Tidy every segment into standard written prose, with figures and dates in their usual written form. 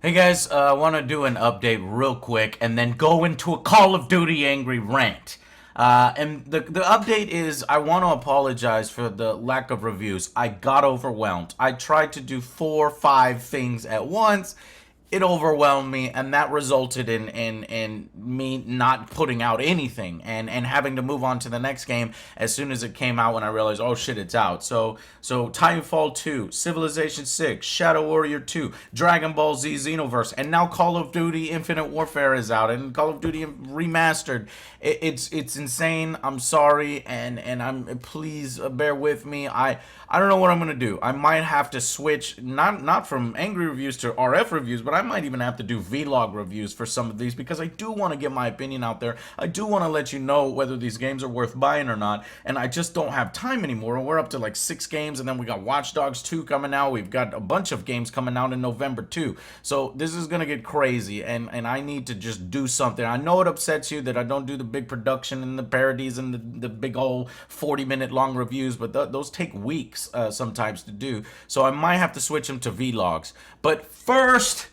Hey guys, I want to do an update real quick and then go into a Call of Duty angry rant. And the update is I want to apologize for the lack of reviews. I got overwhelmed. I tried to do 4 or 5 things at once. It overwhelmed me, and that resulted in me not putting out anything and having to move on to the next game as soon as it came out when I realized, oh shit, it's out. So Titanfall 2, Civilization 6, Shadow Warrior 2, Dragon Ball Z Xenoverse, and now Call of Duty Infinite Warfare is out, and Call of Duty Remastered. It's insane. I'm sorry, and I'm please bear with me. I don't know what I'm gonna do. I might have to switch not from angry reviews to RF reviews, but I might even have to do vlog reviews for some of these because I do want to get my opinion out there. I do want to let you know whether these games are worth buying or not, and I just don't have time anymore. We're up to like 6 games, and then we got Watch Dogs 2 coming out. We've got a bunch of games coming out in November too. So this is gonna get crazy, and I need to just do something. I know it upsets you that I don't do the big production and the parodies and the big old 40-minute long reviews, but those take weeks sometimes to do. So I might have to switch them to vlogs. But first,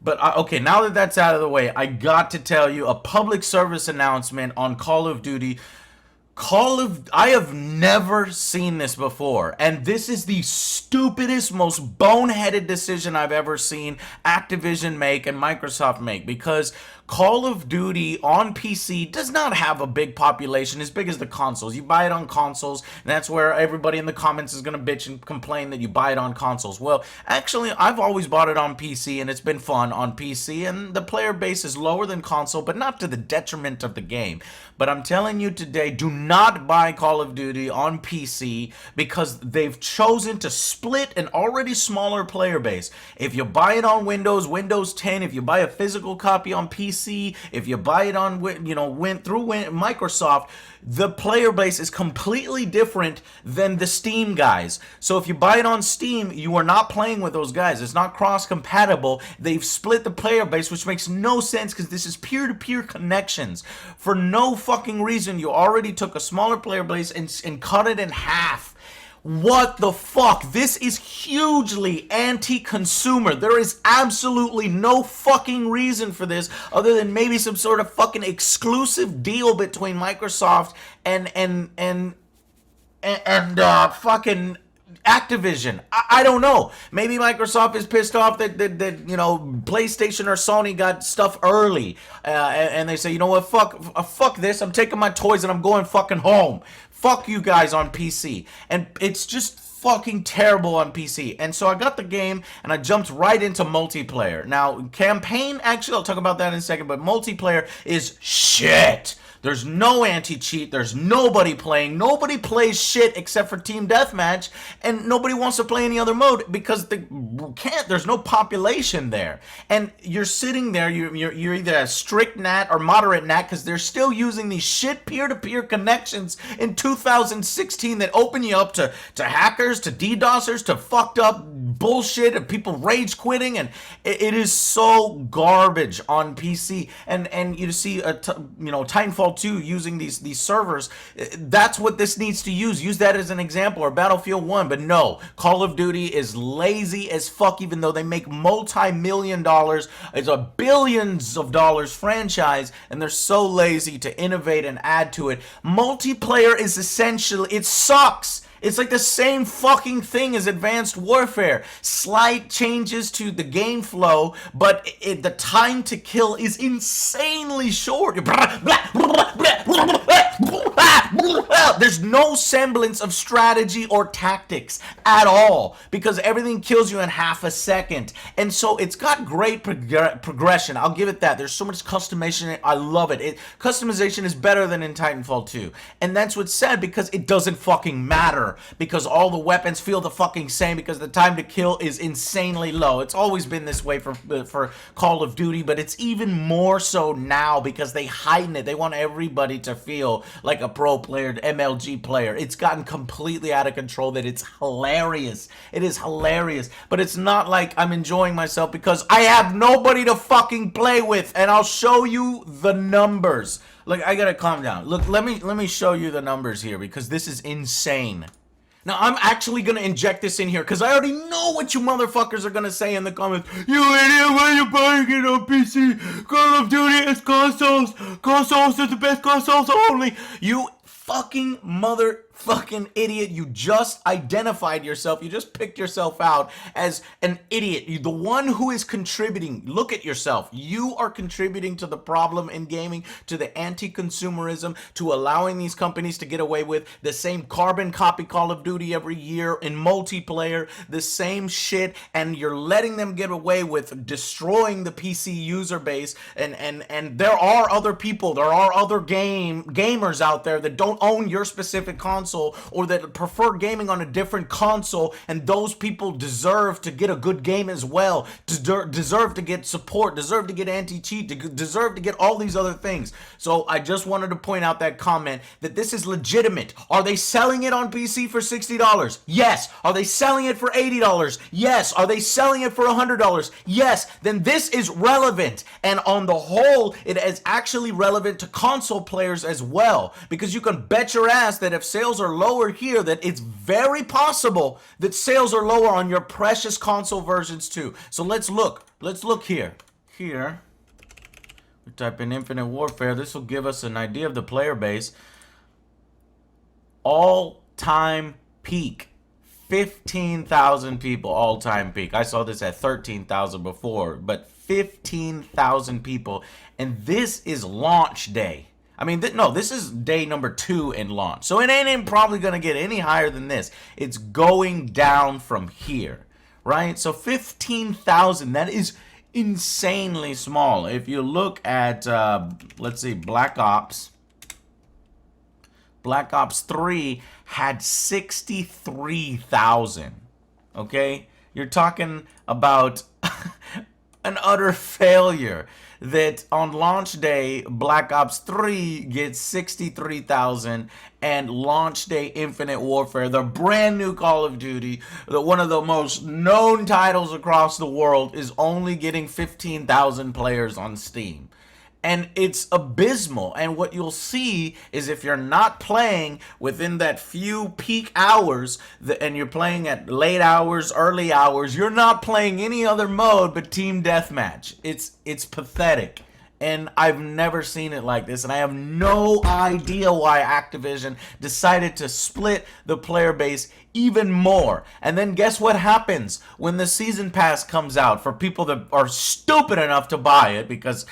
okay, now that that's out of the way, I got to tell you a public service announcement on Call of Duty. I have never seen this before, and this is the stupidest, most boneheaded decision I've ever seen Activision make and Microsoft make, because Call of Duty on PC does not have a big population as big as the consoles. You buy it on consoles, and that's where everybody in the comments is going to bitch and complain that you buy it on consoles. Well, actually, I've always bought it on PC, and it's been fun on PC, and the player base is lower than console, but not to the detriment of the game. But I'm telling you today, do not buy Call of Duty on PC because they've chosen to split an already smaller player base. If you buy it on Windows 10, if you buy a physical copy on PC, if you buy it on, Microsoft, the player base is completely different than the Steam guys. So if you buy it on Steam, you are not playing with those guys. It's not cross-compatible. They've split the player base, which makes no sense because this is peer-to-peer connections. For no fucking reason, you already took a smaller player base and cut it in half. What the fuck? This is hugely anti-consumer. There is absolutely no fucking reason for this other than maybe some sort of fucking exclusive deal between Microsoft and fucking Activision. I don't know. Maybe Microsoft is pissed off that PlayStation or Sony got stuff early, and they say, you know what, fuck this. I'm taking my toys and I'm going fucking home. Fuck you guys on PC. And it's just fucking terrible on PC. And so I got the game and I jumped right into multiplayer. Now, campaign, actually, I'll talk about that in a second, but multiplayer is shit. There's no anti-cheat. There's nobody playing. Nobody plays shit except for Team Deathmatch, and nobody wants to play any other mode because they can't. There's no population there, and you're sitting there. You're either a strict nat or moderate nat because they're still using these shit peer-to-peer connections in 2016 that open you up to hackers, to DDoSers, to fucked up bullshit of people rage quitting, and it is so garbage on PC. And you see Titanfall 2 using these servers. That's what this needs to use that as an example, or Battlefield 1. But no, Call of Duty is lazy as fuck, even though they make multi-million dollars. It's a billions of dollars franchise, and they're so lazy to innovate and add to it. Multiplayer is essentially, it sucks. It's like the same fucking thing as Advanced Warfare. Slight changes to the game flow, but the time to kill is insanely short. There's no semblance of strategy or tactics at all because everything kills you in half a second. And so it's got great progression. I'll give it that. There's so much customization. I love it. Customization is better than in Titanfall 2. And that's what's sad because it doesn't fucking matter because all the weapons feel the fucking same because the time to kill is insanely low. It's always been this way for Call of Duty, but it's even more so now because they heighten it. They want everybody to feel like a pro player, MLG player. It's gotten completely out of control that it's hilarious. It is hilarious, but it's not like I'm enjoying myself because I have nobody to fucking play with, and I'll show you the numbers. Look, I gotta calm down. Look, let me show you the numbers here because this is insane. Now, I'm actually gonna inject this in here because I already know what you motherfuckers are gonna say in the comments. You idiot, why you buy on PC. Call of Duty is consoles. Consoles are the best, consoles only. You fucking motherfucking idiot. You just identified yourself. You just picked yourself out as an idiot. The one who is contributing. Look at yourself. You are contributing to the problem in gaming, to the anti-consumerism, to allowing these companies to get away with the same carbon copy Call of Duty every year in multiplayer, the same shit, and you're letting them get away with destroying the PC user base. And there are other people, there are other gamers out there that don't own your specific console or that prefer gaming on a different console, and those people deserve to get a good game as well, deserve to get support, deserve to get anti-cheat, deserve to get all these other things. So I just wanted to point out that comment that this is legitimate. Are they selling it on PC for $60? Yes. Are they selling it for $80? Yes. Are they selling it for $100? Yes. Then this is relevant, and on the whole it is actually relevant to console players as well, because you can bet your ass that if sales are lower here, that it's very possible that sales are lower on your precious console versions too. So let's look here. Here we type in Infinite Warfare. This will give us an idea of the player base. All-time peak, 15,000 people. All-time peak. I saw this at 13,000 before, but 15,000 people, and this is launch day. I mean, no, this is day number 2 in launch. So it ain't probably going to get any higher than this. It's going down from here, right? So 15,000, that is insanely small. If you look at, let's see, Black Ops 3 had 63,000, okay? You're talking about an utter failure. That on launch day, Black Ops 3 gets 63,000, and launch day Infinite Warfare, the brand new Call of Duty, one of the most known titles across the world, is only getting 15,000 players on Steam. And it's abysmal. And what you'll see is if you're not playing within that few peak hours, and you're playing at late hours, early hours, you're not playing any other mode but Team Deathmatch. It's pathetic. And I've never seen it like this. And I have no idea why Activision decided to split the player base even more. And then guess what happens when the Season Pass comes out for people that are stupid enough to buy it, because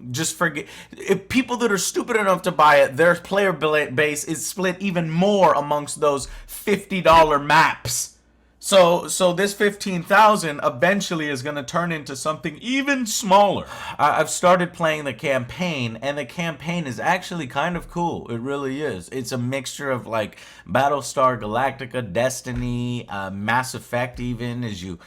just forget, if people that are stupid enough to buy it, their player base is split even more amongst those $50 maps. So this 15,000 eventually is going to turn into something even smaller. I've started playing the campaign, and the campaign is actually kind of cool. It really is. It's a mixture of like Battlestar Galactica, Destiny, Mass Effect, even as you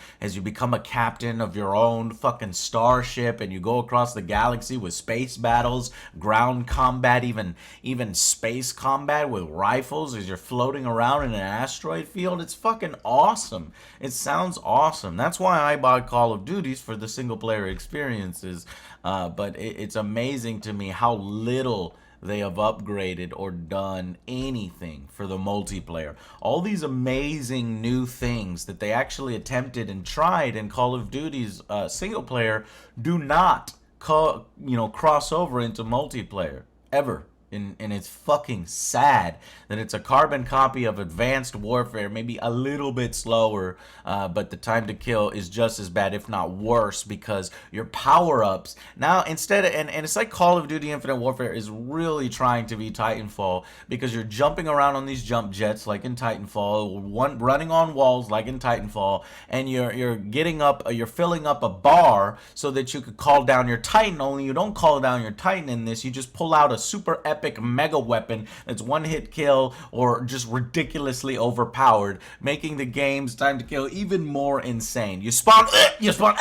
become a captain of your own fucking starship, and you go across the galaxy with space battles, ground combat, even space combat with rifles as you're floating around in an asteroid field. It's fucking awesome. It sounds awesome. That's why I buy Call of Duties, for the single player experiences. But it's amazing to me how little they have upgraded or done anything for the multiplayer. All these amazing new things that they actually attempted and tried in Call of Duty's single player do not cross over into multiplayer ever. And it's fucking sad that it's a carbon copy of Advanced Warfare, maybe a little bit slower, but the time to kill is just as bad, if not worse, because your power-ups now, instead of, and it's like Call of Duty Infinite Warfare is really trying to be Titanfall, because you're jumping around on these jump jets like in Titanfall, running on walls like in Titanfall, and you're getting up, you're filling up a bar so that you could call down your Titan. Only you don't call down your Titan in this, you just pull out a super epic mega weapon that's one hit kill or just ridiculously overpowered, making the game's time to kill even more insane. You spawn, you're trying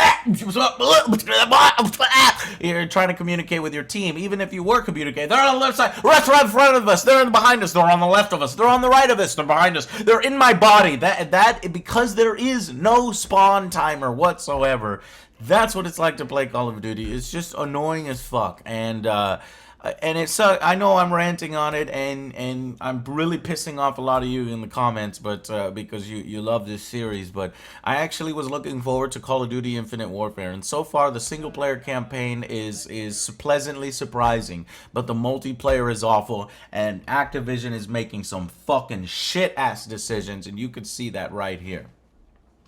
to communicate with your team. Even if you were communicating, they're on the left side, right in front of us, they're behind us, they're on the left of us, they're on the right of us, they're behind us, they're in my body. That because there is no spawn timer whatsoever, That's what it's like to play Call of Duty. It's just annoying as fuck, and it's I know I'm ranting on it, and I'm really pissing off a lot of you in the comments, but because you love this series. But I actually was looking forward to Call of Duty Infinite Warfare, and so far the single player campaign is pleasantly surprising, but the multiplayer is awful, and Activision is making some fucking shit ass decisions, and you could see that right here.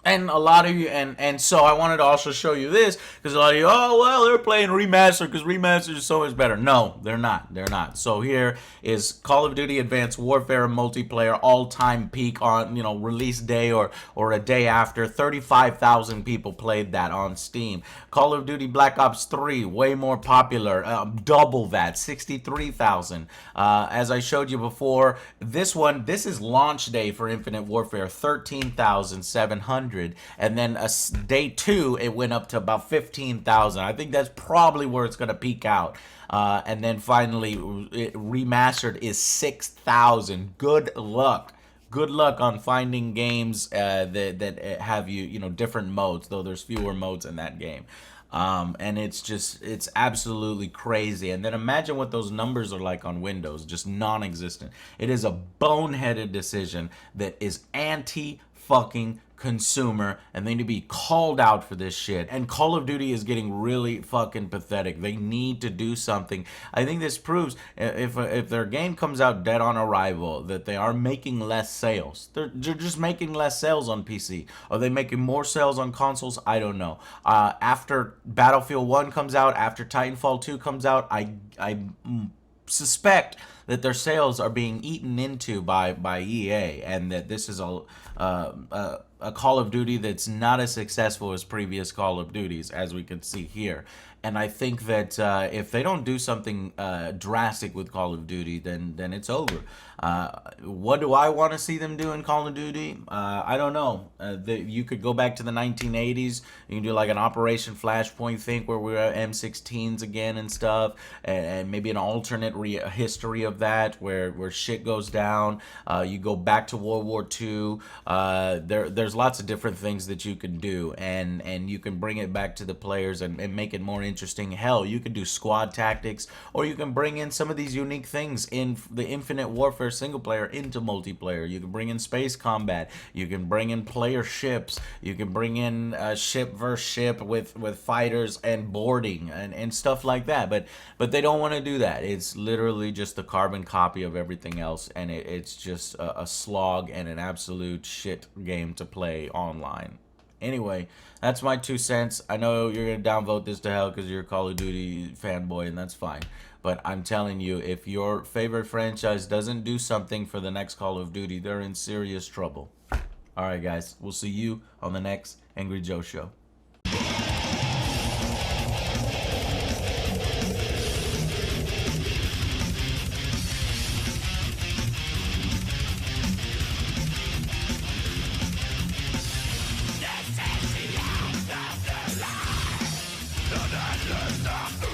And a lot of you, and so I wanted to also show you this, because a lot of you, oh well, they're playing remaster because remaster is so much better. No, they're not. They're not. So here is Call of Duty Advanced Warfare multiplayer all-time peak on release day or a day after. 35,000 people played that on Steam. Call of Duty Black Ops 3, way more popular, double that, 63,000. As I showed you before, this is launch day for Infinite Warfare, 13,700. And then day 2, it went up to about 15,000. I think that's probably where it's going to peak out. And then finally, remastered is 6,000. Good luck. Good luck on finding games that have different modes, though there's fewer modes in that game. And it's absolutely crazy. And then imagine what those numbers are like on Windows, just non-existent. It is a boneheaded decision that is anti-fucking consumer, and they need to be called out for this shit. And Call of Duty is getting really fucking pathetic. They need to do something. I think this proves if their game comes out dead on arrival that they are making less sales. They're just making less sales on PC. Are they making more sales on consoles? I don't know. After Battlefield 1 comes out, after Titanfall 2 comes out, I suspect that their sales are being eaten into by EA, and that this is a Call of Duty that's not as successful as previous Call of Duties, as we can see here. And I think that if they don't do something drastic with Call of Duty, then it's over. What do I want to see them do in Call of Duty? I don't know. You could go back to the 1980s. You can do like an Operation Flashpoint thing where we're at M16s again and stuff, and maybe an alternate history of that where shit goes down. You go back to World War II. There's lots of different things that you can do, and you can bring it back to the players and make it more interesting. Hell, you could do squad tactics, or you can bring in some of these unique things in the Infinite Warfare single player into multiplayer. You can bring in space combat. You can bring in player ships. You can bring in ship versus ship with fighters and boarding and stuff like that. But they don't want to do that. It's literally just a carbon copy of everything else, and it's just a slog and an absolute shit game to play online. Anyway, that's my 2 cents. I know you're going to downvote this to hell because you're a Call of Duty fanboy, and that's fine. But I'm telling you, if your favorite franchise doesn't do something for the next Call of Duty, they're in serious trouble. Alright guys, we'll see you on the next Angry Joe Show. Stop